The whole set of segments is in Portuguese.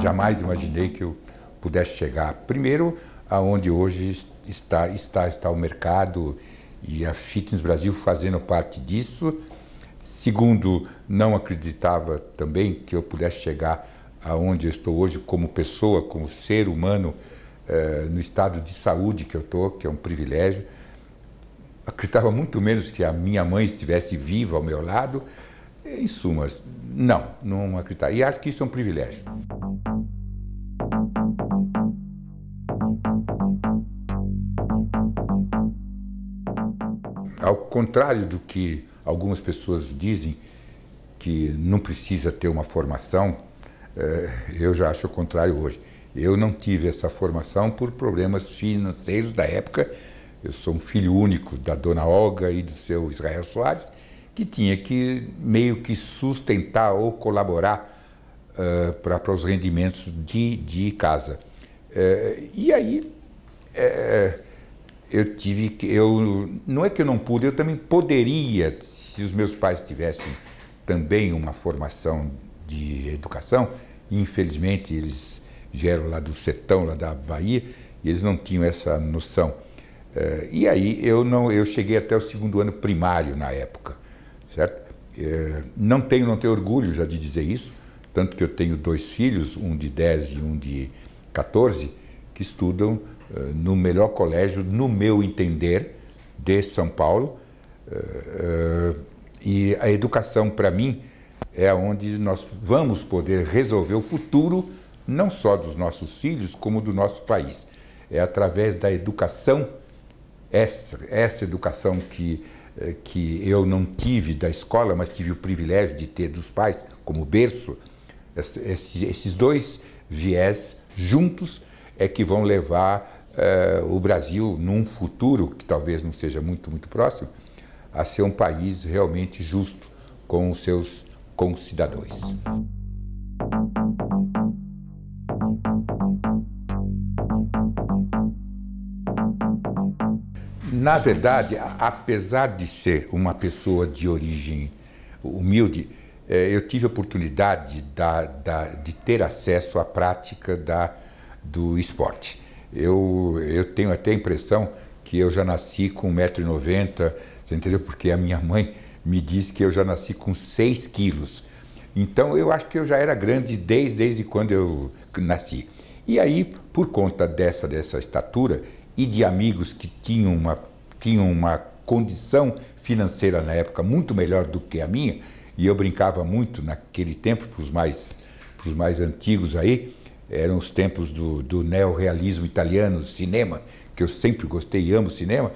jamais imaginei que eu pudesse chegar. Primeiro, aonde hoje está o mercado e a Fitness Brasil fazendo parte disso. Segundo, não acreditava também que eu pudesse chegar aonde eu estou hoje como pessoa, como ser humano, no estado de saúde que eu estou, que é um privilégio. Acreditava muito menos que a minha mãe estivesse viva ao meu lado. Em suma, não acreditava. E acho que isso é um privilégio. Ao contrário do que algumas pessoas dizem, que não precisa ter uma formação, eu já acho o contrário hoje. Eu não tive essa formação por problemas financeiros da época. Eu sou um filho único da dona Olga e do seu Israel Soares, que tinha que meio que sustentar ou colaborar para os rendimentos de casa. E aí não é que eu não pude, eu também poderia, se os meus pais tivessem também uma formação de educação. Infelizmente eles vieram lá do sertão, lá da Bahia, e eles não tinham essa noção. E aí eu cheguei até o 2º ano primário na época, certo? Não tenho orgulho já de dizer isso, tanto que eu tenho 2 filhos, um de 10 e um de 14, que estudam no melhor colégio, no meu entender, de São Paulo. E a educação, para mim, é onde nós vamos poder resolver o futuro, não só dos nossos filhos, como do nosso país. É através da educação, essa educação que eu não tive da escola, mas tive o privilégio de ter dos pais, como berço. Esses 2 viés juntos é que vão levar o Brasil, num futuro, que talvez não seja muito, muito próximo, a ser um país realmente justo com os seus concidadãos. Na verdade, apesar de ser uma pessoa de origem humilde, eu tive a oportunidade de ter acesso à prática do esporte. Eu tenho até a impressão que eu já nasci com 1,90 m, você entendeu? Porque a minha mãe me disse que eu já nasci com 6 quilos. Então eu acho que eu já era grande desde quando eu nasci. E aí, por conta dessa estatura e de amigos que tinham uma condição financeira na época muito melhor do que a minha, e eu brincava muito naquele tempo, para os mais antigos aí, eram os tempos do neorrealismo italiano, cinema, que eu sempre gostei e amo cinema,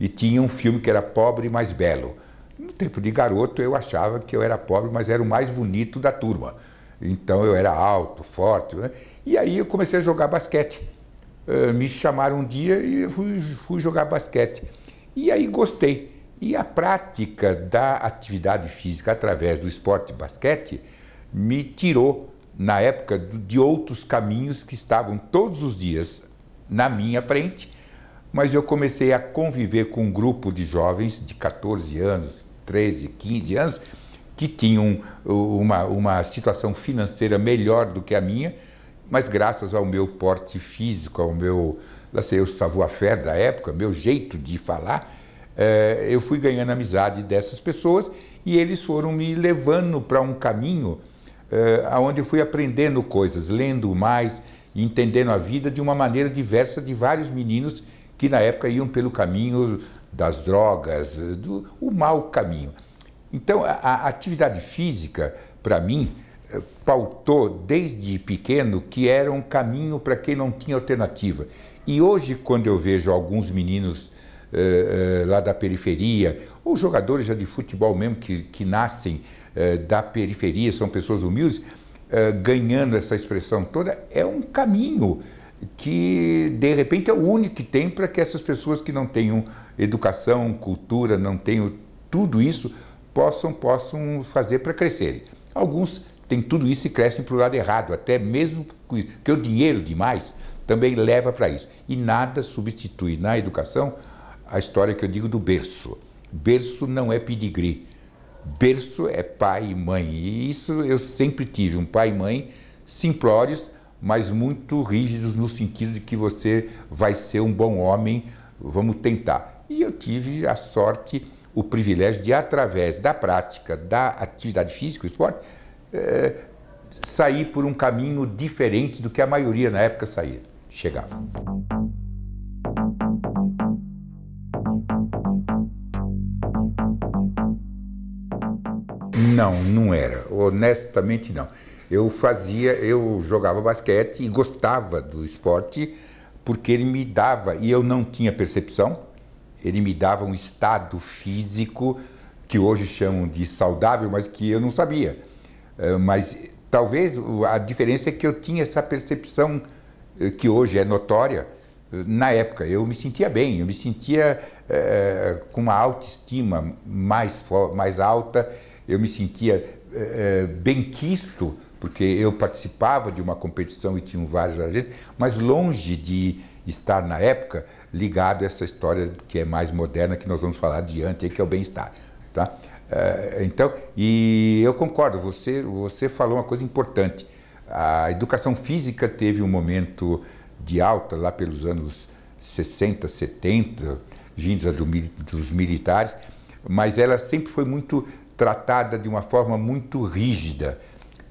e tinha um filme que era Pobre, Mas Belo. No tempo de garoto eu achava que eu era pobre, mas era o mais bonito da turma. Então eu era alto, forte, né? E aí eu comecei a jogar basquete. Me chamaram um dia e eu fui jogar basquete. E aí gostei. E a prática da atividade física através do esporte de basquete me tirou, na época, de outros caminhos que estavam todos os dias na minha frente, mas eu comecei a conviver com um grupo de jovens de 14 anos, 13, 15 anos, que tinham uma situação financeira melhor do que a minha, mas graças ao meu porte físico, ao meu savoir-faire da época, meu jeito de falar, eu fui ganhando a amizade dessas pessoas e eles foram me levando para um caminho onde eu fui aprendendo coisas, lendo mais, entendendo a vida de uma maneira diversa de vários meninos que na época iam pelo caminho das drogas, o mau caminho. Então, a atividade física, para mim, pautou desde pequeno que era um caminho para quem não tinha alternativa. E hoje, quando eu vejo alguns meninos lá da periferia, ou jogadores já de futebol mesmo, que nascem da periferia, são pessoas humildes, ganhando essa expressão toda, é um caminho que, de repente, é o único que tem para que essas pessoas que não tenham educação, cultura, não tenham tudo isso, possam fazer para crescerem. Alguns têm tudo isso e crescem para o lado errado, até mesmo que o dinheiro demais também leva para isso. E nada substitui na educação a história que eu digo do berço. Berço não é pedigree. Berço é pai e mãe. E isso eu sempre tive, um pai e mãe simplórios, mas muito rígidos no sentido de que você vai ser um bom homem, vamos tentar. E eu tive a sorte, o privilégio de, através da prática, da atividade física, o esporte, sair por um caminho diferente do que a maioria na época chegava. Não, não era. Honestamente, não. Eu jogava basquete e gostava do esporte porque ele me dava, e eu não tinha percepção, ele me dava um estado físico que hoje chamam de saudável, mas que eu não sabia. Mas talvez a diferença é que eu tinha essa percepção que hoje é notória. Na época eu me sentia bem, eu me sentia com uma autoestima mais alta, eu me sentia benquisto, porque eu participava de uma competição e tinha vários agentes, mas longe de estar na época ligado a essa história que é mais moderna, que nós vamos falar adiante, que é o bem-estar. Tá? Então, e eu concordo, você falou uma coisa importante. A educação física teve um momento de alta lá pelos anos 60, 70, vindos dos militares, mas ela sempre foi muito tratada de uma forma muito rígida.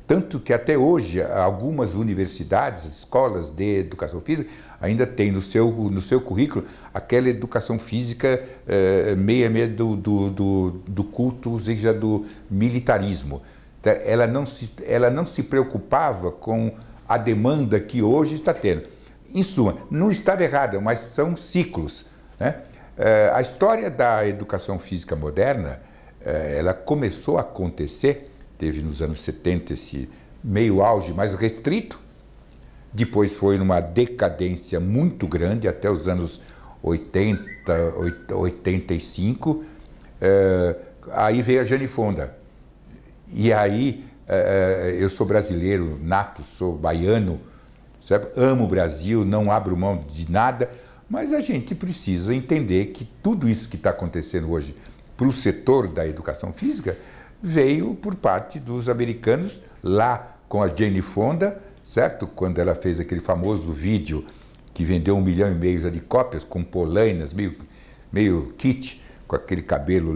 Tanto que até hoje algumas universidades, escolas de educação física, ainda têm no seu currículo aquela educação física meia do culto, ou seja, do militarismo. Ela não se preocupava com a demanda que hoje está tendo. Em suma, não estava errada, mas são ciclos, né? A história da educação física moderna, ela começou a acontecer, teve nos anos 70 esse meio auge mais restrito, depois foi numa decadência muito grande até os anos 80, 85, aí veio a Jane Fonda. E aí eu sou brasileiro nato, sou baiano, sabe? Amo o Brasil, não abro mão de nada, mas a gente precisa entender que tudo isso que está acontecendo hoje para o setor da educação física veio por parte dos americanos, lá com a Jane Fonda, certo? Quando ela fez aquele famoso vídeo que vendeu 1,5 milhão de cópias, com polainas, meio kitsch, com aquele cabelo,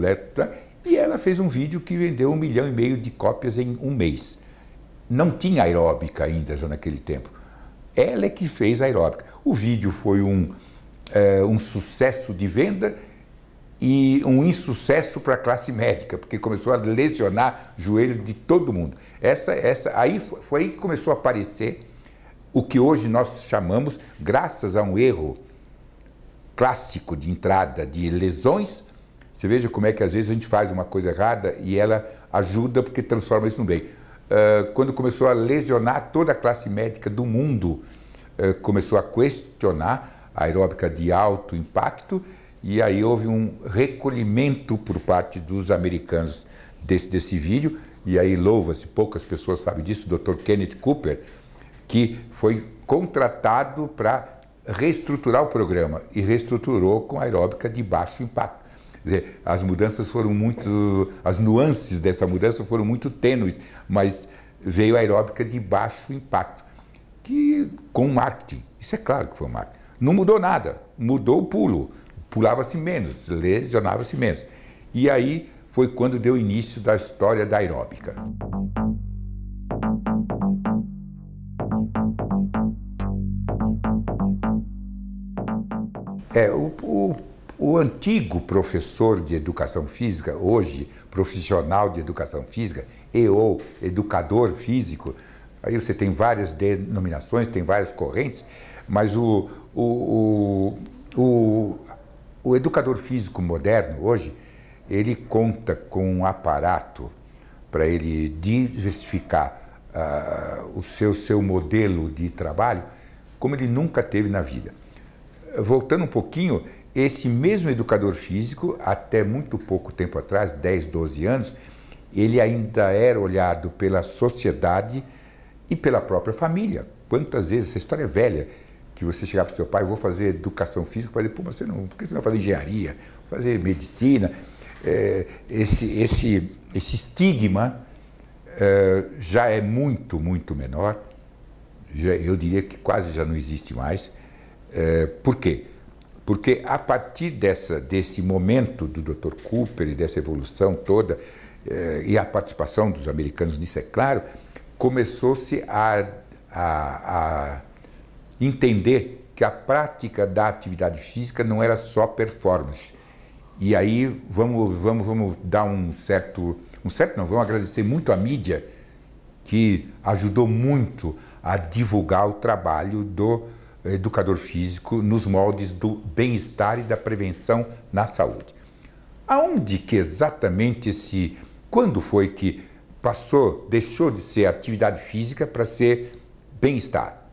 e ela fez um vídeo que vendeu 1,5 milhão de cópias em um mês. Não tinha aeróbica ainda já naquele tempo. Ela é que fez a aeróbica. O vídeo foi um sucesso de venda e um insucesso para a classe médica, porque começou a lesionar joelhos de todo mundo. Aí foi que começou a aparecer o que hoje nós chamamos, graças a um erro clássico de entrada de lesões. Você veja como é que às vezes a gente faz uma coisa errada e ela ajuda porque transforma isso no bem. Quando começou a lesionar toda a classe médica do mundo, começou a questionar a aeróbica de alto impacto, e aí houve um recolhimento por parte dos americanos desse vídeo, e aí louva-se, poucas pessoas sabem disso, o Dr. Kenneth Cooper, que foi contratado para reestruturar o programa, e reestruturou com aeróbica de baixo impacto. Quer dizer, as mudanças foram as nuances dessa mudança foram muito tênues, mas veio a aeróbica de baixo impacto, com marketing. Isso é claro que foi marketing. Não mudou nada, mudou o pulo. Pulava-se menos, lesionava-se menos. E aí foi quando deu início da história da aeróbica. O antigo professor de educação física, hoje profissional de educação física ou educador físico, aí você tem várias denominações, tem várias correntes, mas o educador físico moderno hoje, ele conta com um aparato para ele diversificar o seu modelo de trabalho como ele nunca teve na vida. Voltando um pouquinho, esse mesmo educador físico, até muito pouco tempo atrás, 10, 12 anos, ele ainda era olhado pela sociedade e pela própria família. Quantas vezes, essa história é velha, que você chegar para o seu pai, vou fazer educação física, para ele, pô, por que você não vai fazer engenharia, fazer medicina? Esse estigma já é muito, muito menor. eu diria que quase já não existe mais. Por quê? Porque a partir desse momento do Dr. Cooper e dessa evolução toda, e a participação dos americanos nisso, é claro, começou-se a entender que a prática da atividade física não era só performance. E aí vamos dar vamos agradecer muito à mídia, que ajudou muito a divulgar o trabalho do educador físico nos moldes do bem-estar e da prevenção na saúde. Aonde que exatamente quando foi que deixou de ser atividade física para ser bem-estar?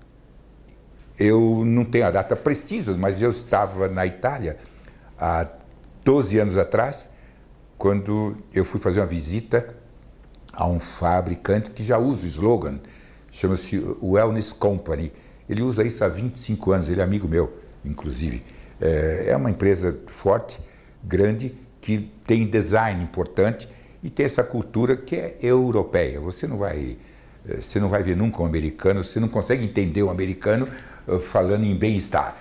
Eu não tenho a data precisa, mas eu estava na Itália há 12 anos atrás, quando eu fui fazer uma visita a um fabricante que já usa o slogan, chama-se Wellness Company. Ele usa isso há 25 anos, ele é amigo meu, inclusive. É uma empresa forte, grande, que tem design importante e tem essa cultura que é europeia. Você não vai ver nunca um americano, você não consegue entender um americano falando em bem-estar.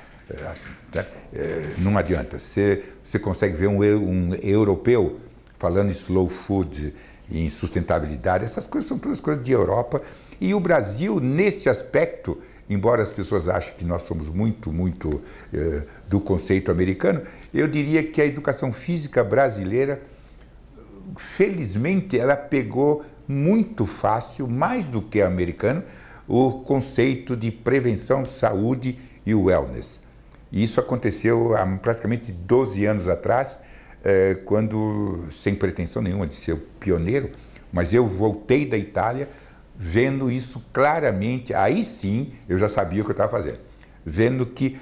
Não adianta. Você consegue ver um europeu falando em slow food, em sustentabilidade. Essas coisas são todas coisas de Europa. E o Brasil, nesse aspecto, embora as pessoas achem que nós somos muito do conceito americano, eu diria que a educação física brasileira, felizmente, ela pegou muito fácil, mais do que a americana, o conceito de prevenção, saúde e wellness. E isso aconteceu há praticamente 12 anos atrás, quando, sem pretensão nenhuma de ser o pioneiro, mas eu voltei da Itália vendo isso claramente. Aí sim eu já sabia o que eu estava fazendo, vendo que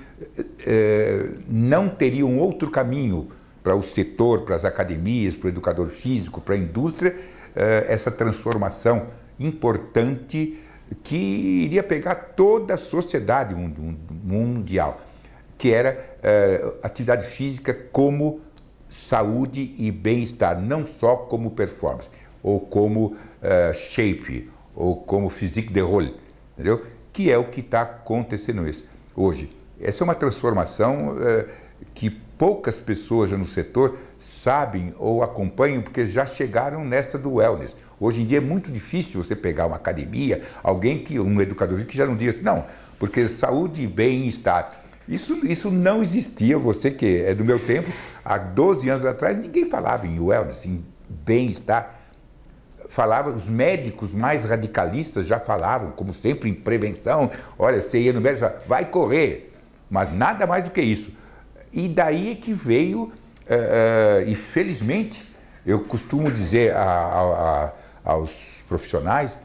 não teria um outro caminho para o setor, para as academias, para o educador físico, para a indústria, essa transformação importante que iria pegar toda a sociedade mundial, que era atividade física como saúde e bem-estar, não só como performance, ou como shape, ou como physique de rôle, entendeu? Que é o que está acontecendo hoje. Essa é uma transformação que poucas pessoas já no setor sabem ou acompanham, porque já chegaram nessa do wellness. Hoje em dia é muito difícil você pegar uma academia, um educador que já não diz assim, não, porque saúde e bem-estar. Isso não existia. Você que é do meu tempo, há 12 anos atrás, ninguém falava em wellness, em bem-estar. Os médicos mais radicalistas já falavam, como sempre, em prevenção. Olha, você ia no médico, vai correr, mas nada mais do que isso. E daí é que veio, e felizmente, eu costumo dizer aos profissionais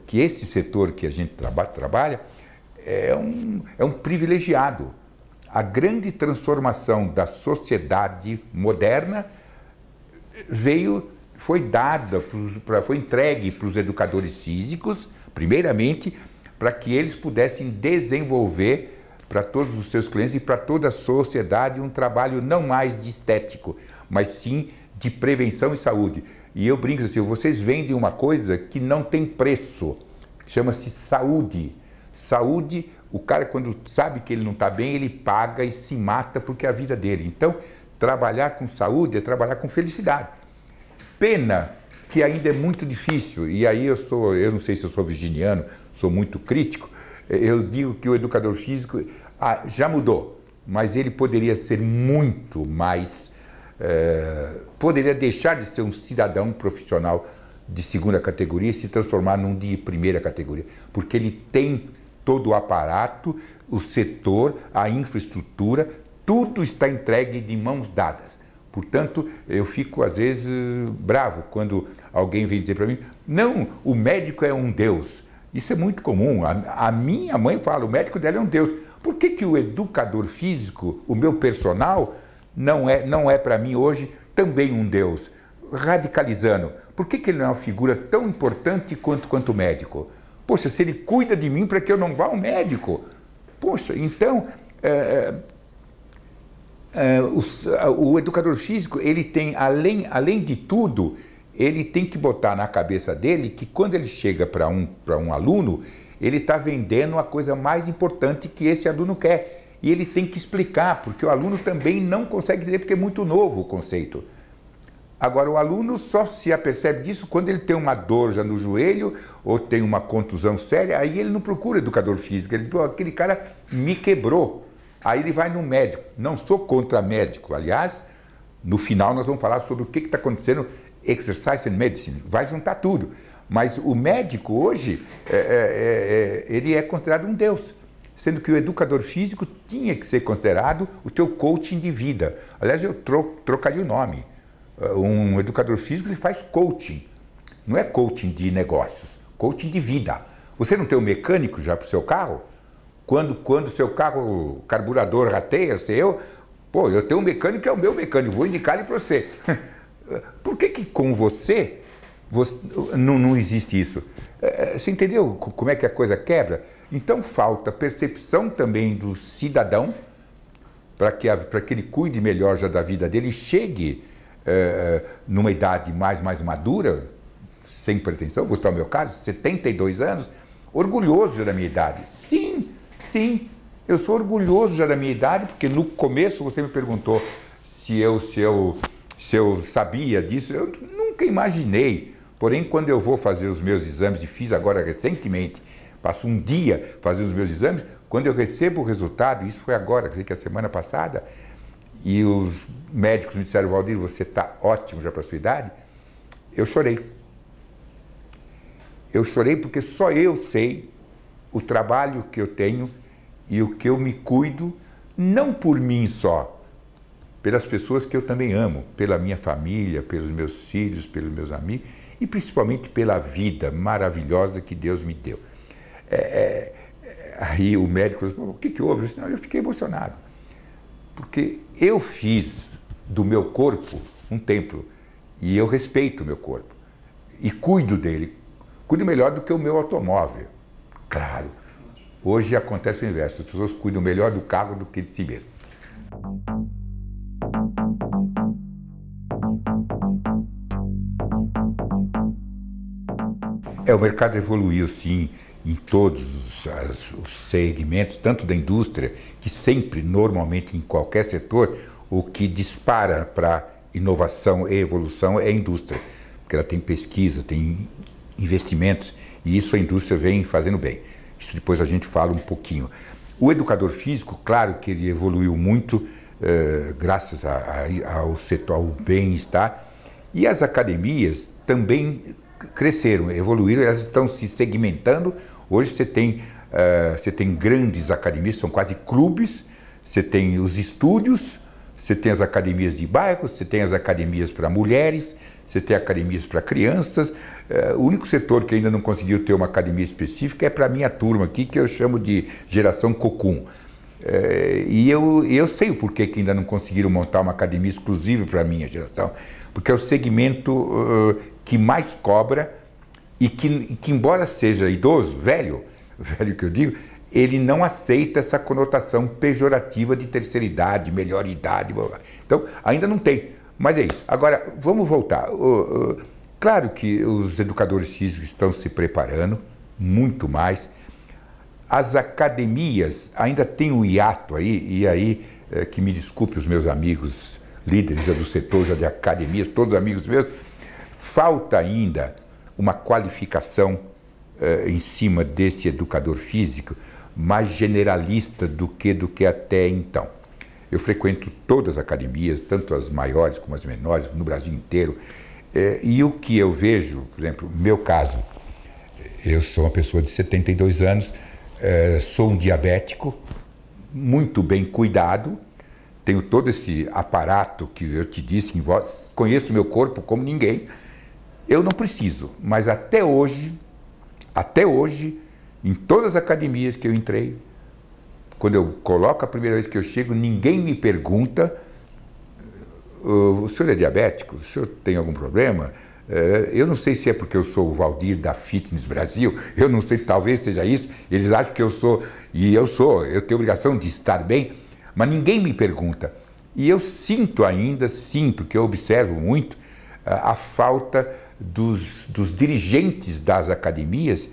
que esse setor que a gente trabalha é um privilegiado. A grande transformação da sociedade moderna foi entregue para os educadores físicos, primeiramente, para que eles pudessem desenvolver para todos os seus clientes e para toda a sociedade um trabalho não mais de estético, mas sim de prevenção e saúde. E eu brinco assim, vocês vendem uma coisa que não tem preço, chama-se saúde. Saúde, o cara quando sabe que ele não está bem, ele paga e se mata porque é a vida dele. Então, trabalhar com saúde é trabalhar com felicidade. Pena que ainda é muito difícil, e aí eu não sei se eu sou virginiano, sou muito crítico, eu digo que o educador físico já mudou, mas ele poderia ser muito mais, poderia deixar de ser um cidadão profissional de segunda categoria e se transformar num de primeira categoria, porque ele tem todo o aparato, o setor, a infraestrutura, tudo está entregue de mãos dadas. Portanto, eu fico às vezes bravo quando alguém vem dizer para mim, não, o médico é um Deus. Isso é muito comum. A minha mãe fala, o médico dela é um Deus. Por que o educador físico, o meu personal, não é para mim hoje também um Deus? Radicalizando. Por que ele não é uma figura tão importante quanto o médico? Poxa, se ele cuida de mim para que eu não vá ao médico. Poxa, então, o educador físico, ele tem, além de tudo, ele tem que botar na cabeça dele que quando ele chega para um aluno, ele está vendendo a coisa mais importante que esse aluno quer. E ele tem que explicar, porque o aluno também não consegue entender, porque é muito novo o conceito. Agora, o aluno só se apercebe disso quando ele tem uma dor já no joelho ou tem uma contusão séria, aí ele não procura educador físico, ele diz, aquele cara me quebrou. Aí ele vai no médico. Não sou contra médico, aliás, no final nós vamos falar sobre o que está acontecendo, Exercise and Medicine, vai juntar tudo. Mas o médico hoje, ele é considerado um deus, sendo que o educador físico tinha que ser considerado o teu coaching de vida. Aliás, eu trocaria o nome. Um educador físico, ele faz coaching, não é coaching de negócios, coaching de vida. Você não tem um mecânico já para o seu carro? Quando o seu carro, o carburador rateia, eu tenho um mecânico que é o meu mecânico, vou indicar ele para você. Por que com você não existe isso? Você entendeu como é que a coisa quebra? Então falta percepção também do cidadão para que ele cuide melhor já da vida dele e chegue numa idade mais madura, sem pretensão, vou citar o meu caso, 72 anos, orgulhoso já da minha idade. Sim, eu sou orgulhoso já da minha idade, porque no começo você me perguntou se eu sabia disso, eu nunca imaginei. Porém, quando eu vou fazer os meus exames, e fiz agora recentemente, passo um dia fazendo os meus exames, quando eu recebo o resultado, isso foi agora, quer dizer que a semana passada, e os médicos me disseram, Valdir, você está ótimo já para a sua idade, eu chorei. Eu chorei porque só eu sei o trabalho que eu tenho e o que eu me cuido, não por mim só, pelas pessoas que eu também amo, pela minha família, pelos meus filhos, pelos meus amigos e principalmente pela vida maravilhosa que Deus me deu. Aí o médico falou, o que houve? Eu fiquei emocionado. Porque eu fiz do meu corpo um templo e eu respeito o meu corpo e cuido dele, cuido melhor do que o meu automóvel. Claro, hoje acontece o inverso, as pessoas cuidam melhor do carro do que de si mesmo. O mercado evoluiu sim em todos os segmentos, tanto da indústria, que sempre, normalmente, em qualquer setor, o que dispara para inovação e evolução é a indústria, porque ela tem pesquisa, tem investimentos, e isso a indústria vem fazendo bem. Isso depois a gente fala um pouquinho. O educador físico, claro que ele evoluiu muito, graças ao setor, ao bem-estar, e as academias também cresceram, evoluíram, elas estão se segmentando. Hoje você tem grandes academias, são quase clubes, você tem os estúdios, você tem as academias de bairros, você tem as academias para mulheres, você tem academias para crianças. O único setor que ainda não conseguiu ter uma academia específica é para a minha turma aqui, que eu chamo de geração Cocum. E eu sei o porquê que ainda não conseguiram montar uma academia exclusiva para a minha geração, porque é o segmento que mais cobra e que embora seja idoso, velho que eu digo, ele não aceita essa conotação pejorativa de terceira idade, melhor idade, blá, blá. Então ainda não tem, mas é isso. Agora, vamos voltar. Claro que os educadores físicos estão se preparando muito mais. As academias ainda têm um hiato aí, e aí, que me desculpe os meus amigos líderes já do setor, já de academias, todos amigos meus, falta ainda uma qualificação em cima desse educador físico mais generalista do que até então. Eu frequento todas as academias, tanto as maiores como as menores, no Brasil inteiro, e o que eu vejo, por exemplo, no meu caso, eu sou uma pessoa de 72 anos, sou um diabético, muito bem cuidado, tenho todo esse aparato que eu te disse, conheço o meu corpo como ninguém. Eu não preciso, mas até hoje, em todas as academias que eu entrei, quando eu coloco a primeira vez que eu chego, ninguém me pergunta, o senhor é diabético? O senhor tem algum problema? Eu não sei se é porque eu sou o Valdir da Fitness Brasil, eu não sei, talvez seja isso, eles acham que eu sou, e eu tenho obrigação de estar bem, mas ninguém me pergunta. E eu sinto, porque eu observo muito, a falta dos dirigentes das academias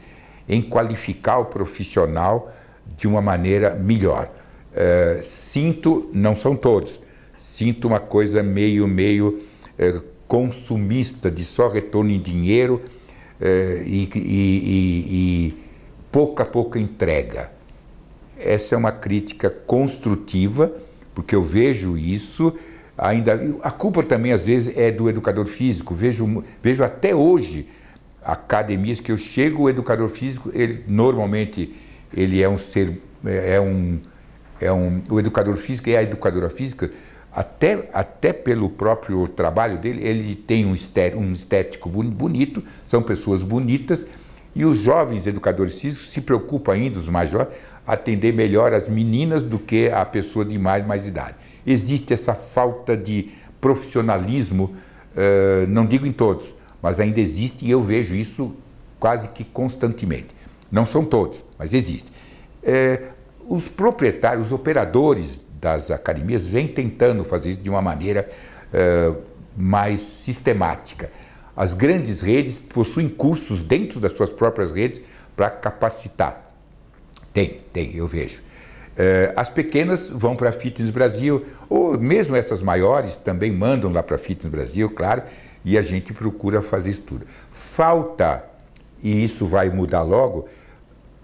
em qualificar o profissional de uma maneira melhor. Sinto, não são todos, sinto uma coisa meio consumista, de só retorno em dinheiro e pouca entrega. Essa é uma crítica construtiva, porque eu vejo isso ainda. A culpa também, às vezes, é do educador físico. Vejo até hoje academias que eu chego, o educador físico, ele normalmente ele é um ser, o educador físico e a educadora física, até pelo próprio trabalho dele, ele tem um estético bonito, são pessoas bonitas, e os jovens educadores físicos se preocupam ainda, os mais jovens, atender melhor as meninas do que a pessoa de mais idade. Existe essa falta de profissionalismo, não digo em todos, mas ainda existe, e eu vejo isso quase que constantemente. Não são todos, mas existe. Os proprietários, os operadores das academias vêm tentando fazer isso de uma maneira mais sistemática. As grandes redes possuem cursos dentro das suas próprias redes para capacitar. Tem, eu vejo. As pequenas vão para a Fitness Brasil, ou mesmo essas maiores também mandam lá para a Fitness Brasil, claro, e a gente procura fazer isso tudo. Falta, e isso vai mudar logo,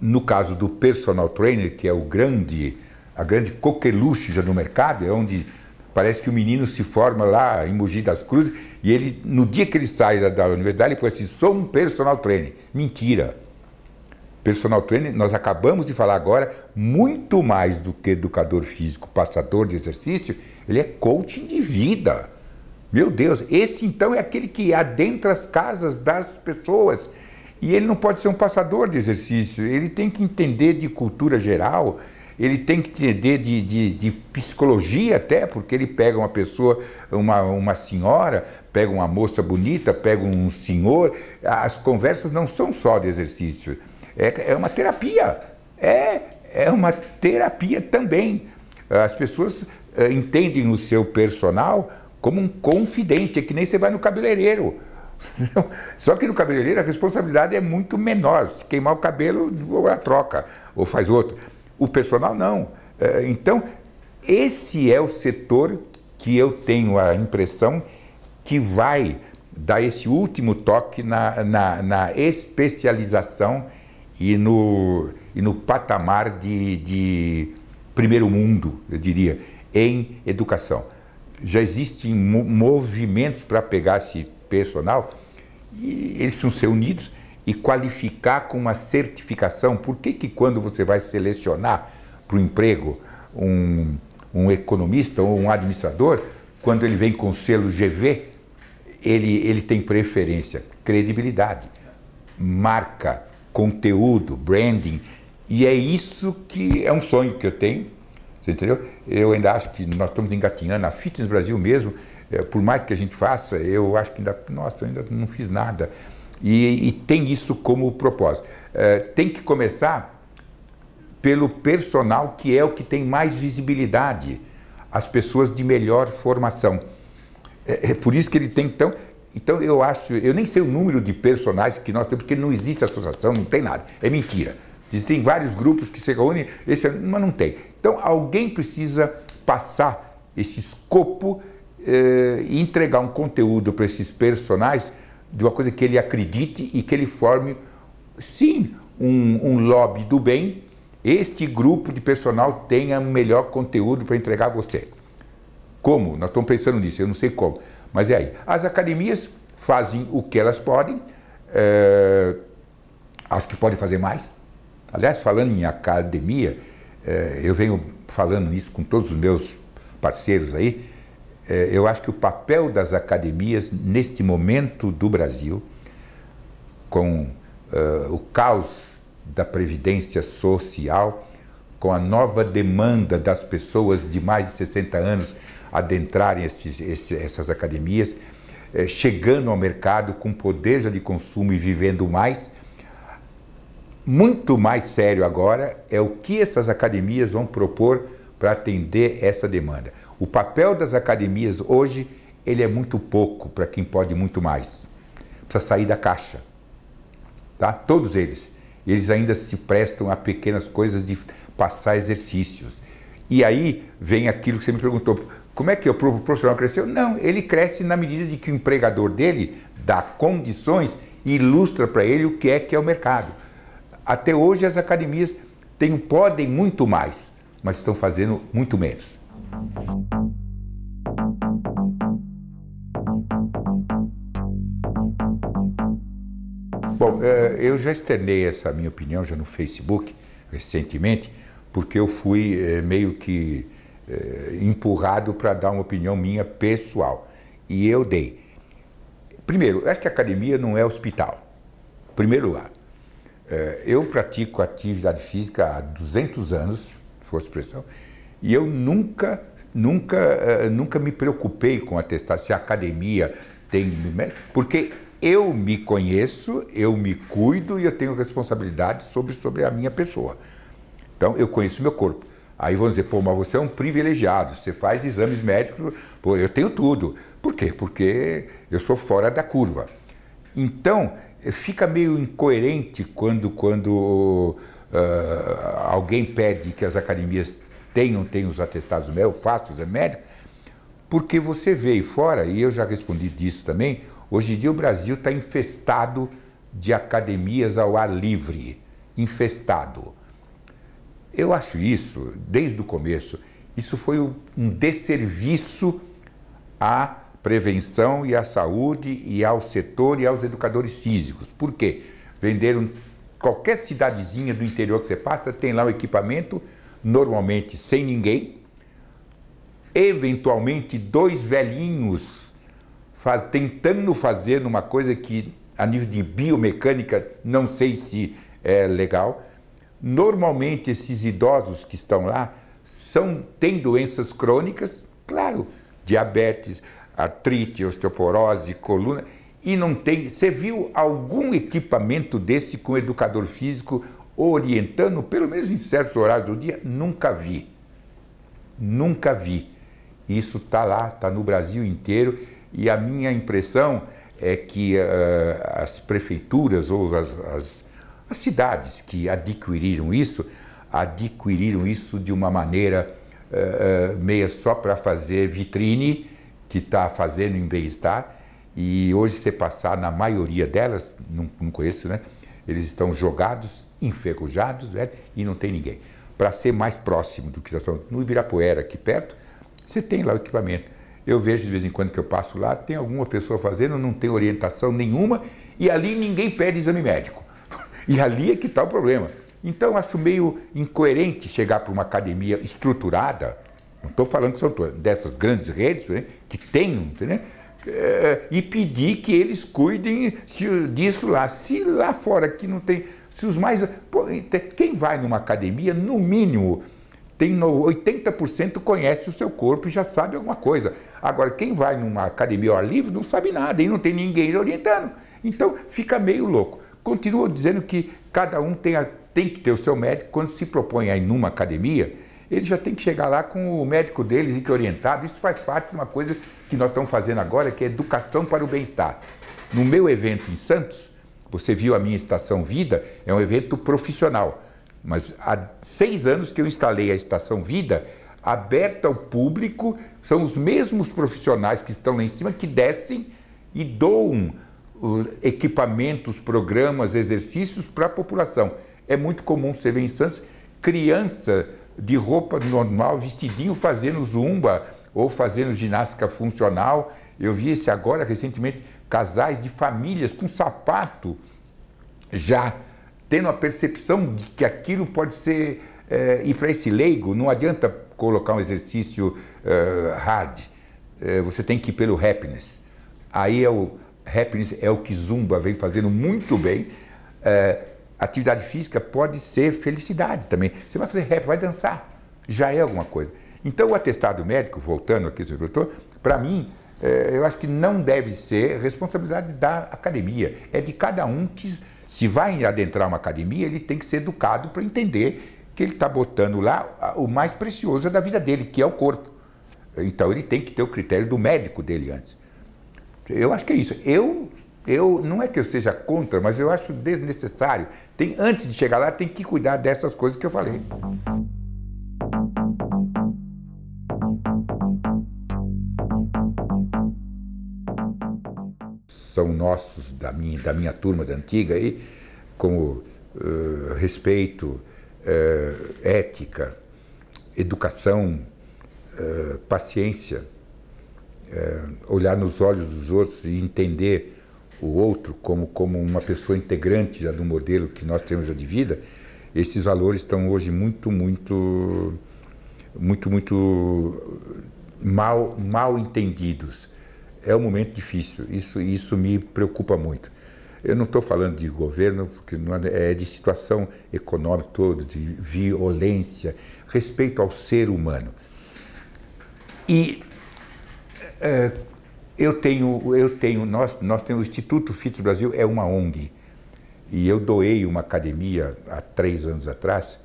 no caso do personal trainer, que é a grande coqueluche já no mercado, é onde parece que o menino se forma lá em Mogi das Cruzes, e ele, no dia que ele sai da universidade, ele põe assim, sou um personal trainer. Mentira! Personal trainer, nós acabamos de falar agora, muito mais do que educador físico, passador de exercício, ele é coaching de vida. Meu Deus, esse então é aquele que adentra as casas das pessoas. E ele não pode ser um passador de exercício, ele tem que entender de cultura geral, ele tem que entender de psicologia até, porque ele pega uma pessoa, uma senhora, pega uma moça bonita, pega um senhor, as conversas não são só de exercício. É uma terapia, é uma terapia também. As pessoas entendem o seu personal como um confidente, é que nem você vai no cabeleireiro. Só que no cabeleireiro a responsabilidade é muito menor. Se queimar o cabelo, ou a troca, ou faz outro. O personal não. Então, esse é o setor que eu tenho a impressão que vai dar esse último toque na especialização e no patamar de primeiro mundo, eu diria, em educação. Já existem movimentos para pegar esse personal e eles precisam ser unidos e qualificar com uma certificação. Por que quando você vai selecionar para o emprego um economista ou um administrador, quando ele vem com o selo GV, ele tem preferência? Credibilidade, marca, conteúdo, branding, e é isso que é um sonho que eu tenho, você entendeu? Eu ainda acho que nós estamos engatinhando, a Fitness Brasil mesmo, por mais que a gente faça, eu acho que ainda, nossa, eu ainda não fiz nada, e tem isso como propósito. Tem que começar pelo personal, que é o que tem mais visibilidade, as pessoas de melhor formação. É por isso que ele tem, então eu acho, eu nem sei o número de personagens que nós temos, porque não existe associação, não tem nada, é mentira. Existem vários grupos que se reúnem, mas não tem. Então alguém precisa passar esse escopo e entregar um conteúdo para esses personagens de uma coisa que ele acredite e que ele forme, sim, um lobby do bem. Este grupo de personal tenha o melhor conteúdo para entregar a você. Como? Nós estamos pensando nisso, eu não sei como. Mas é aí. As academias fazem o que elas podem, acho que podem fazer mais. Aliás, falando em academia, eu venho falando nisso com todos os meus parceiros aí, eu acho que o papel das academias, neste momento do Brasil, com o caos da previdência social, com a nova demanda das pessoas de mais de 60 anos adentrarem essas academias, chegando ao mercado com poder já de consumo e vivendo mais. Muito mais sério agora é o que essas academias vão propor para atender essa demanda. O papel das academias hoje, ele é muito pouco para quem pode muito mais. Precisa sair da caixa, tá? Todos eles. Eles ainda se prestam a pequenas coisas de passar exercícios. E aí vem aquilo que você me perguntou, como é que o profissional cresceu? Não, ele cresce na medida de que o empregador dele dá condições e ilustra para ele o que é o mercado. Até hoje as academias podem muito mais, mas estão fazendo muito menos. Bom, eu já externei essa minha opinião já no Facebook recentemente, porque eu fui meio que empurrado para dar uma opinião minha pessoal. E eu dei. Primeiro, eu acho que a academia não é hospital. Em primeiro lugar, eu pratico atividade física há 200 anos, se for expressão, e eu nunca me preocupei com atestar se a academia tem... Porque eu me conheço, eu me cuido e eu tenho responsabilidade sobre a minha pessoa. Então, eu conheço o meu corpo. Aí vão dizer, pô, mas você é um privilegiado, você faz exames médicos, pô, eu tenho tudo. Por quê? Porque eu sou fora da curva. Então, fica meio incoerente quando alguém pede que as academias tenham os atestados médicos, eu faço o exame médico, porque você veio fora, e eu já respondi disso também, hoje em dia o Brasil está infestado de academias ao ar livre, infestado. Eu acho isso, desde o começo, isso foi um desserviço à prevenção e à saúde e ao setor e aos educadores físicos. Por quê? Venderam qualquer cidadezinha do interior que você passa, tem lá o equipamento, normalmente sem ninguém, eventualmente 2 velhinhos tentando fazer uma coisa que a nível de biomecânica não sei se é legal. Normalmente esses idosos que estão lá têm doenças crônicas, claro, diabetes, artrite, osteoporose, coluna, e não tem... Você viu algum equipamento desse com educador físico orientando, pelo menos em certos horários do dia? Nunca vi. Nunca vi. Isso está lá, está no Brasil inteiro, e a minha impressão é que as prefeituras ou as cidades que adquiriram isso de uma maneira meia só para fazer vitrine, que está fazendo em bem-estar, e hoje você passar na maioria delas, não conheço, né? Eles estão jogados, enferrujados, né? E não tem ninguém. Para ser mais próximo do que nós estamos no Ibirapuera, aqui perto, você tem lá o equipamento. Eu vejo de vez em quando que eu passo lá, tem alguma pessoa fazendo, não tem orientação nenhuma, e ali ninguém pede exame médico. E ali é que está o problema. Então, acho meio incoerente chegar para uma academia estruturada, não estou falando que são todas, dessas grandes redes, né, que tenham, entendeu? E pedir que eles cuidem disso lá. Se lá fora que não tem, se os mais... Pô, quem vai numa academia, no mínimo, 80% conhece o seu corpo e já sabe alguma coisa. Agora, quem vai numa academia ao ar livre não sabe nada e não tem ninguém orientando. Então, fica meio louco. Continuo dizendo que cada um tem que ter o seu médico. Quando se propõe a ir numa academia, ele já tem que chegar lá com o médico deles e que orientado. Isso faz parte de uma coisa que nós estamos fazendo agora, que é educação para o bem-estar. No meu evento em Santos, você viu a minha Estação Vida, é um evento profissional. Mas há 6 anos que eu instalei a Estação Vida, aberta ao público, são os mesmos profissionais que estão lá em cima que descem e doam equipamentos, programas, exercícios para a população. É muito comum você ver em Santos criança de roupa normal, vestidinho, fazendo zumba ou fazendo ginástica funcional. Eu vi esse agora, recentemente, casais de famílias com sapato, já tendo a percepção de que aquilo pode ser... e para esse leigo, não adianta colocar um exercício hard, você tem que ir pelo happiness. Aí happiness é o que Zumba vem fazendo muito bem. Atividade física pode ser felicidade também. Você vai fazer rap, vai dançar, já é alguma coisa. Então o atestado médico, voltando aqui, senhor doutor, para mim, eu acho que não deve ser responsabilidade da academia. É de cada um que, se vai adentrar uma academia, ele tem que ser educado para entender que ele está botando lá o mais precioso da vida dele, que é o corpo. Então ele tem que ter o critério do médico dele antes. Eu acho que é isso. Eu não é que eu seja contra, mas eu acho desnecessário. Antes de chegar lá, tem que cuidar dessas coisas que eu falei. São nossos, da minha turma da antiga, aí, como respeito, ética, educação, paciência, olhar nos olhos dos outros e entender o outro como uma pessoa integrante já do modelo que nós temos já de vida. Esses valores estão hoje muito mal entendidos. É um momento difícil, isso me preocupa muito. Eu não estou falando de governo, porque não é de situação econômica toda, de violência, respeito ao ser humano. E nós temos o Instituto Fites Brasil, é uma ONG, e eu doei uma academia há 3 anos atrás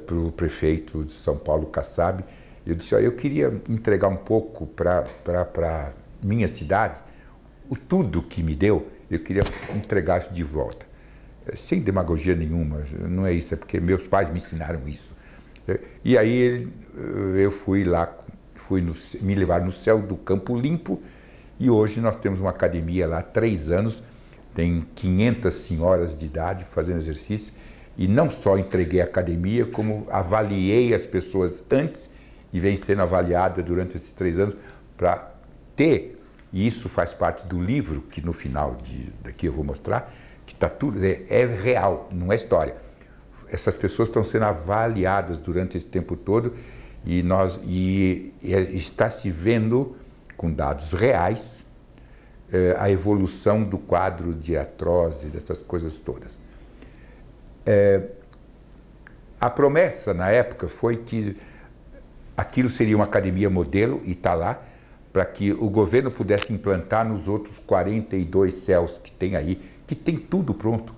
para o prefeito de São Paulo, Kassab. Eu disse, eu queria entregar um pouco para minha cidade, tudo que me deu, eu queria entregar isso de volta. Sem demagogia nenhuma, não é isso, é porque meus pais me ensinaram isso. E aí eu fui lá, me levar no Céu do Campo Limpo, e hoje nós temos uma academia lá há 3 anos, tem 500 senhoras de idade fazendo exercício, e não só entreguei a academia, como avaliei as pessoas antes e vem sendo avaliada durante esses 3 anos para ter, e isso faz parte do livro, que no final daqui eu vou mostrar, que está tudo, é real, não é história. Essas pessoas estão sendo avaliadas durante esse tempo todo e está se vendo, com dados reais, a evolução do quadro de artrose, dessas coisas todas. A promessa, na época, foi que aquilo seria uma academia modelo, e está lá, para que o governo pudesse implantar nos outros 42 CELs que tem aí, que tem tudo pronto.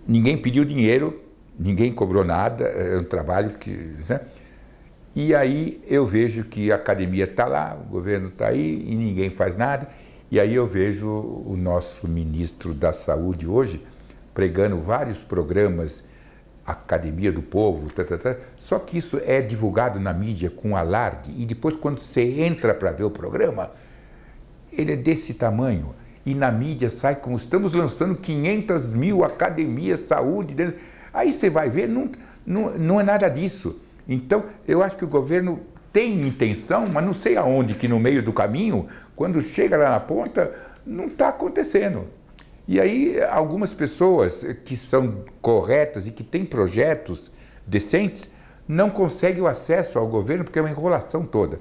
Ninguém pediu dinheiro, ninguém cobrou nada, é um trabalho que... né? E aí eu vejo que a academia está lá, o governo está aí e ninguém faz nada. E aí eu vejo o nosso ministro da Saúde hoje pregando vários programas, Academia do Povo, só que isso é divulgado na mídia com alarde, e depois quando você entra para ver o programa, ele é desse tamanho, e na mídia sai como estamos lançando 500 mil academias de saúde, aí você vai ver, não é nada disso. Então, eu acho que o governo tem intenção, mas não sei aonde, que no meio do caminho, quando chega lá na ponta, não está acontecendo. E aí, algumas pessoas que são corretas e que têm projetos decentes, não conseguem o acesso ao governo, porque é uma enrolação toda.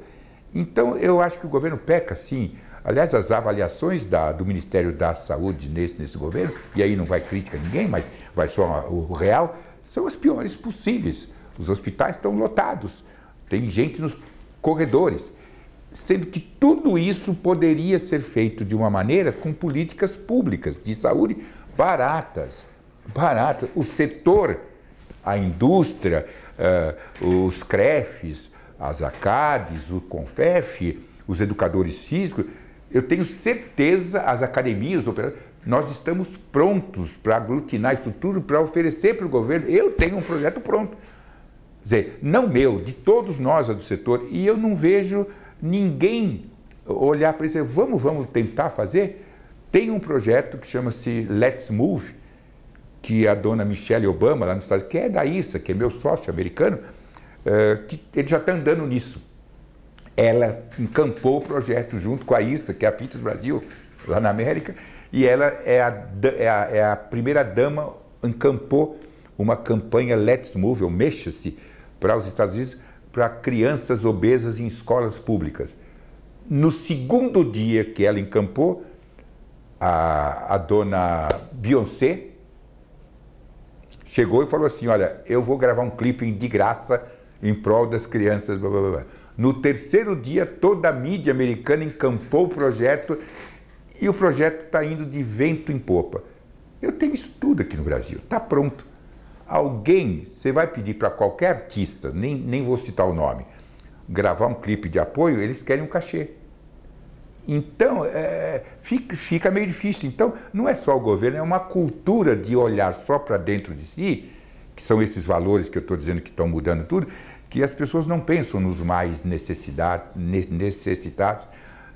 Então, eu acho que o governo peca, sim. Aliás, as avaliações do Ministério da Saúde nesse governo, e aí não vai crítica a ninguém, mas vai só o real, são as piores possíveis. Os hospitais estão lotados, tem gente nos corredores, sendo que tudo isso poderia ser feito de uma maneira com políticas públicas de saúde baratas. O setor, a indústria, os CREFs, as ACADs, o CONFEF, os educadores físicos, eu tenho certeza, as academias, nós estamos prontos para aglutinar isso tudo, para oferecer para o governo. Eu tenho um projeto pronto. Quer dizer, não meu, de todos nós do setor, e eu não vejo ninguém olhar para isso e dizer, vamos tentar fazer. Tem um projeto que chama-se Let's Move, que a dona Michelle Obama, lá nos Estados Unidos, que é da ISA, que é meu sócio americano, que ele já está andando nisso. Ela encampou o projeto junto com a ISA, que é a Fites Brasil, lá na América, e ela é a primeira dama, encampou uma campanha Let's Move, ou Mexa-se, para os Estados Unidos, para crianças obesas em escolas públicas. No segundo dia que ela encampou, a dona Beyoncé chegou e falou assim, olha, eu vou gravar um clipe de graça em prol das crianças, blá, blá, blá. No terceiro dia, toda a mídia americana encampou o projeto, e o projeto está indo de vento em popa. Eu tenho isso tudo aqui no Brasil, está pronto. Alguém, você vai pedir para qualquer artista, nem vou citar o nome, gravar um clipe de apoio, eles querem um cachê. Então, fica meio difícil. Então, não é só o governo, é uma cultura de olhar só para dentro de si, que são esses valores que eu estou dizendo que estão mudando tudo, que as pessoas não pensam nos mais necessitados,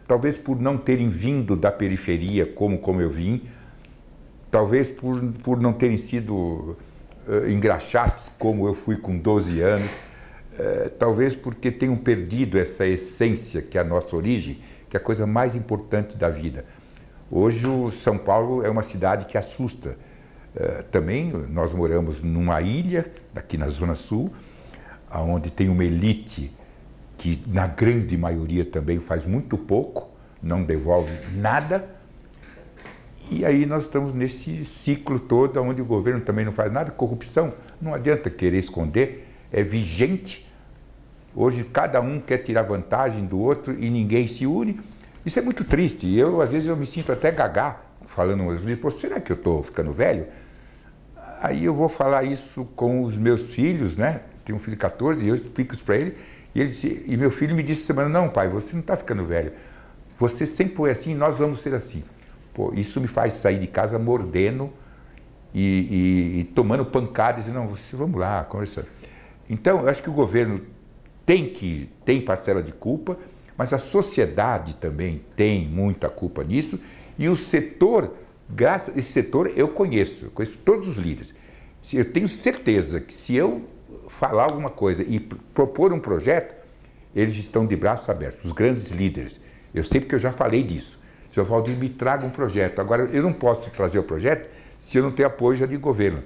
talvez por não terem vindo da periferia como eu vim, talvez por não terem sido engraxados como eu fui com 12 anos, talvez porque tenham perdido essa essência que é a nossa origem, que é a coisa mais importante da vida. Hoje, o São Paulo é uma cidade que assusta. Também nós moramos numa ilha, aqui na Zona Sul, onde tem uma elite que, na grande maioria, também faz muito pouco, não devolve nada. E aí nós estamos nesse ciclo todo, onde o governo também não faz nada. Corrupção, não adianta querer esconder, é vigente. Hoje cada um quer tirar vantagem do outro e ninguém se une. Isso é muito triste. Às vezes eu me sinto até gagá, falando, pô, será que eu estou ficando velho? Aí eu vou falar isso com os meus filhos, né? Tenho um filho de 14 e eu explico isso para ele. E meu filho me disse essa semana, não, pai, você não está ficando velho. Você sempre foi assim, nós vamos ser assim. Pô, isso me faz sair de casa mordendo e tomando pancadas e não, vamos lá, conversando. Então, eu acho que o governo tem parcela de culpa, mas a sociedade também tem muita culpa nisso, e o setor, esse setor eu conheço todos os líderes. Eu tenho certeza que se eu falar alguma coisa e propor um projeto, eles estão de braços abertos, os grandes líderes. Eu sei porque eu já falei disso. Senhor Valdir, me traga um projeto. Agora, eu não posso trazer o projeto se eu não tenho apoio já de governo,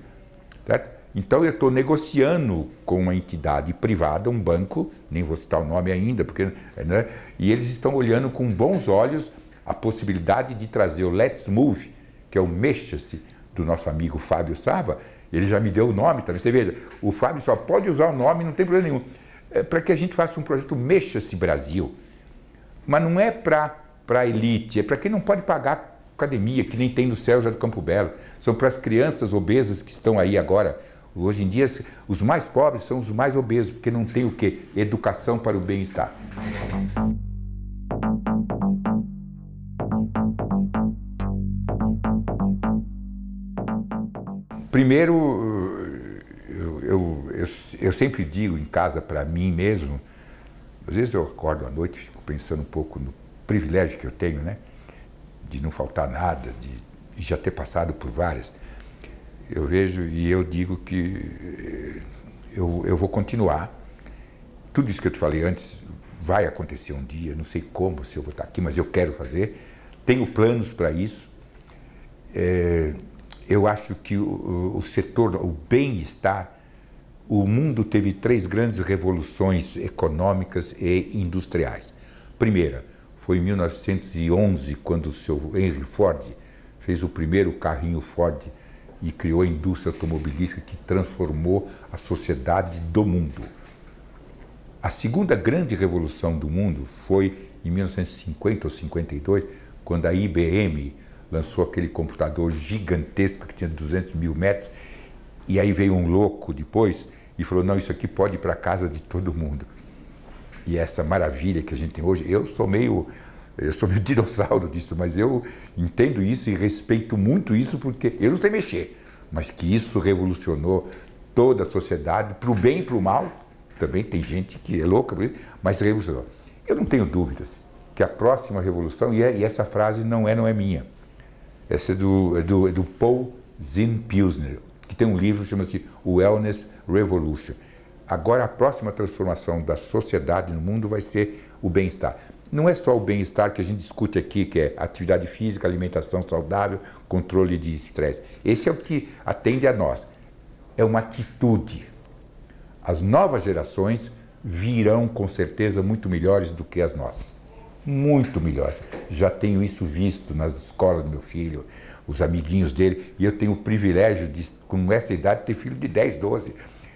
certo? Então, eu estou negociando com uma entidade privada, um banco, nem vou citar o nome ainda, porque, né, e eles estão olhando com bons olhos a possibilidade de trazer o Let's Move, que é o Mexa-se, do nosso amigo Fábio Sava. Ele já me deu o nome também. Você veja, o Fábio só pode usar o nome, não tem problema nenhum. Para que a gente faça um projeto Mexa-se Brasil. Mas não é para a elite, é para quem não pode pagar academia, que nem tem no céu já do Campo Belo. São para as crianças obesas que estão aí agora. Hoje em dia, os mais pobres são os mais obesos, porque não tem o quê? Educação para o bem-estar. Primeiro, eu sempre digo em casa para mim mesmo, às vezes eu acordo à noite e fico pensando um pouco no privilégio que eu tenho, né? De não faltar nada, de já ter passado por várias. Eu vejo e eu digo que eu vou continuar. Tudo isso que eu te falei antes vai acontecer um dia, não sei como, se eu vou estar aqui, mas eu quero fazer. Tenho planos para isso. Eu acho que o setor, o bem-estar, o mundo teve 3 grandes revoluções econômicas e industriais. Primeira, foi em 1911, quando o seu Henry Ford fez o primeiro carrinho Ford e criou a indústria automobilística que transformou a sociedade do mundo. A segunda grande revolução do mundo foi em 1950 ou 52, quando a IBM lançou aquele computador gigantesco que tinha 200 mil metros, e aí veio um louco depois e falou, não, isso aqui pode ir para a casa de todo mundo. E essa maravilha que a gente tem hoje, eu sou meio dinossauro disso, mas eu entendo isso e respeito muito isso, porque eu não sei mexer, mas que isso revolucionou toda a sociedade, para o bem e para o mal. Também tem gente que é louca por isso, mas revolucionou. Eu não tenho dúvidas que a próxima revolução, e essa frase não é minha, essa é do Paul Zinn-Pilsner, que tem um livro que chama-se Wellness Revolution. Agora a próxima transformação da sociedade no mundo vai ser o bem-estar. Não é só o bem-estar que a gente discute aqui, que é atividade física, alimentação saudável, controle de estresse. Esse é o que atende a nós. É uma atitude. As novas gerações virão com certeza muito melhores do que as nossas. Muito melhores. Já tenho isso visto nas escolas do meu filho, os amiguinhos dele, e eu tenho o privilégio de, com essa idade, ter filho de 10, 12.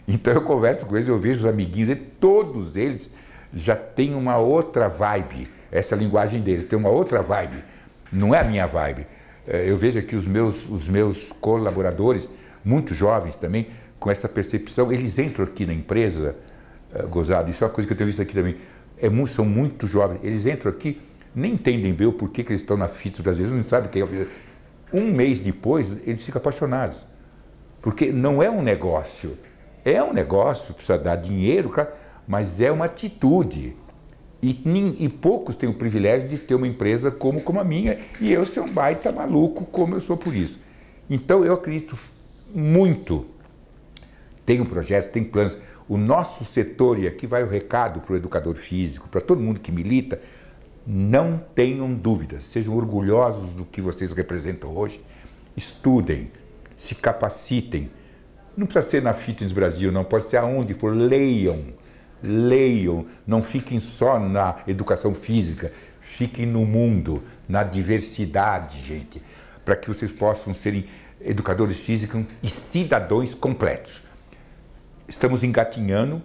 Então eu converso com eles, eu vejo os amiguinhos dele, todos eles já têm uma outra vibe. Essa linguagem deles tem uma outra vibe. Não é a minha vibe. Eu vejo aqui os meus colaboradores, muito jovens também, com essa percepção, eles entram aqui na empresa, gozado, isso é uma coisa que eu tenho visto aqui também, são muito jovens, eles entram aqui nem entendem bem o porquê que eles estão na fita, às vezes não sabem o que é. Um mês depois, eles ficam apaixonados. Porque não é um negócio. É um negócio, precisa dar dinheiro, claro, mas é uma atitude. E poucos têm o privilégio de ter uma empresa como a minha, e eu ser um baita maluco como eu sou por isso. Então eu acredito muito. Tem projetos, tem planos. O nosso setor, e aqui vai o recado para o educador físico, para todo mundo que milita, não tenham dúvidas, sejam orgulhosos do que vocês representam hoje, estudem, se capacitem. Não precisa ser na Fitness Brasil, não, pode ser aonde for, leiam, não fiquem só na educação física, fiquem no mundo, na diversidade, gente, para que vocês possam serem educadores físicos e cidadãos completos. Estamos engatinhando,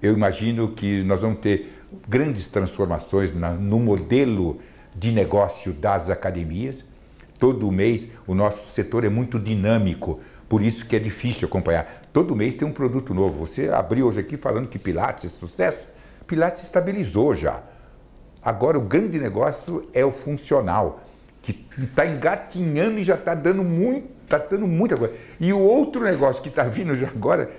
eu imagino que nós vamos ter grandes transformações no modelo de negócio das academias. Todo mês o nosso setor é muito dinâmico, por isso que é difícil acompanhar. Todo mês tem um produto novo. Você abriu hoje aqui falando que Pilates é sucesso, Pilates estabilizou já. Agora o grande negócio é o funcional, que está engatinhando e já está dando muita coisa. E o outro negócio que está vindo já agora,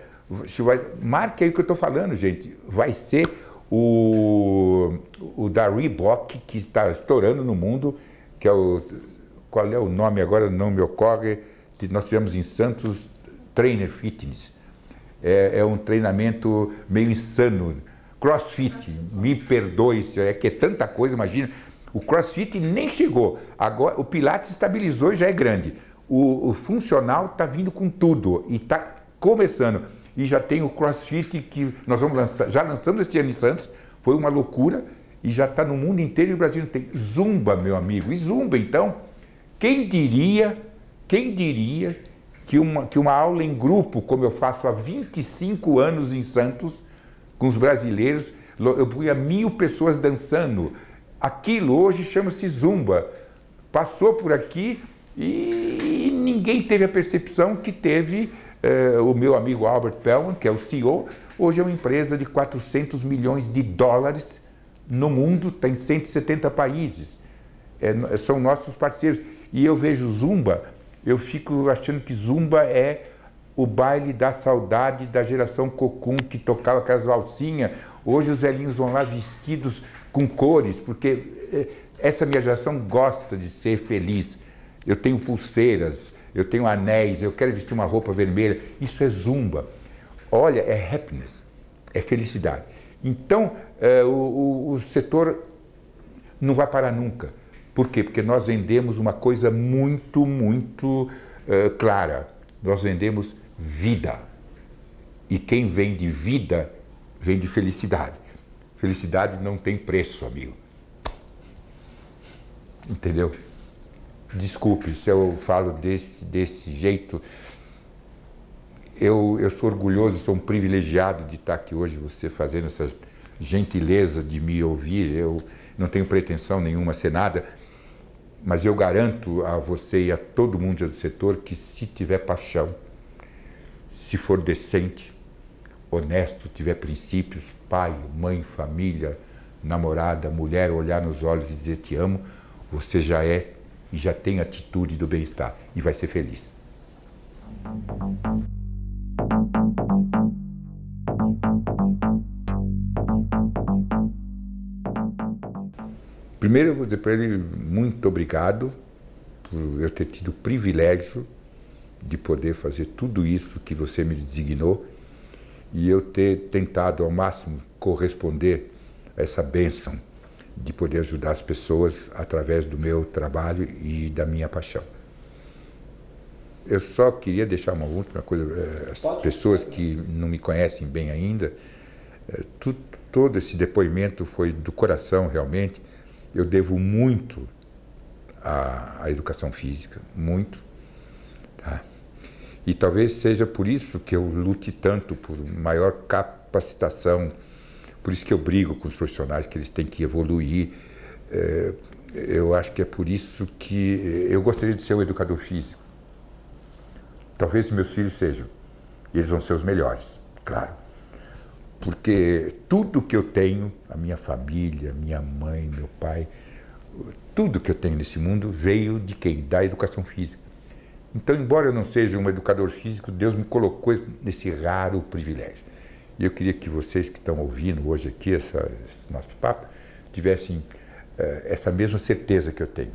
marque aí o que eu estou falando, gente, vai ser o da Reebok, que está estourando no mundo, que é qual é o nome agora, não me ocorre, que nós tivemos em Santos, Trainer Fitness. É um treinamento meio insano. CrossFit, me perdoe, é que é tanta coisa, imagina. O CrossFit nem chegou, agora o Pilates estabilizou e já é grande. O funcional está vindo com tudo e está começando. E já tem o CrossFit que nós vamos lançar, já lançamos esse ano em Santos, foi uma loucura e já está no mundo inteiro e o Brasil não tem. Zumba, meu amigo, e Zumba então, quem diria que uma aula em grupo, como eu faço há 25 anos em Santos, com os brasileiros, eu punha 1000 pessoas dançando, aquilo hoje chama-se Zumba, passou por aqui e ninguém teve a percepção que teve. O meu amigo Albert Pellman, que é o CEO, hoje é uma empresa de 400 milhões de dólares no mundo, está em 170 países. São nossos parceiros. E eu vejo Zumba, eu fico achando que Zumba é o baile da saudade da geração Cocum, que tocava aquelas valsinhas. Hoje os velhinhos vão lá vestidos com cores, porque essa minha geração gosta de ser feliz. Eu tenho pulseiras, eu tenho anéis, eu quero vestir uma roupa vermelha. Isso é Zumba. Olha, é happiness, é felicidade. Então, o setor não vai parar nunca. Por quê? Porque nós vendemos uma coisa muito clara. Nós vendemos vida. E quem vende vida, vende felicidade. Felicidade não tem preço, amigo. Entendeu? Desculpe se eu falo desse jeito. Eu sou orgulhoso, sou um privilegiado de estar aqui hoje, você fazendo essa gentileza de me ouvir. Eu não tenho pretensão nenhuma a ser nada, mas eu garanto a você e a todo mundo do setor que se tiver paixão, se for decente, honesto, tiver princípios, pai, mãe, família, namorada, mulher, olhar nos olhos e dizer te amo, você já é e já tem atitude do bem-estar e vai ser feliz. Primeiro eu vou dizer para ele muito obrigado por eu ter tido o privilégio de poder fazer tudo isso que você me designou e eu ter tentado ao máximo corresponder a essa bênção de poder ajudar as pessoas através do meu trabalho e da minha paixão. Eu só queria deixar uma última coisa, as pessoas que não me conhecem bem ainda, todo esse depoimento foi do coração realmente. Eu devo muito à educação física, muito, tá? E talvez seja por isso que eu lute tanto por maior capacitação, por isso que eu brigo com os profissionais, que eles têm que evoluir. Eu acho que é por isso que eu gostaria de ser um educador físico. Talvez meus filhos sejam, e eles vão ser os melhores, claro. porque tudo que eu tenho, a minha família, minha mãe, meu pai, tudo que eu tenho nesse mundo veio de quem? Da educação física. Então, embora eu não seja um educador físico, Deus me colocou nesse raro privilégio. E eu queria que vocês que estão ouvindo hoje aqui esse nosso papo tivessem essa mesma certeza que eu tenho.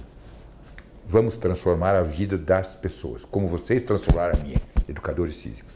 Vamos transformar a vida das pessoas, como vocês transformaram a minha, educadores físicos.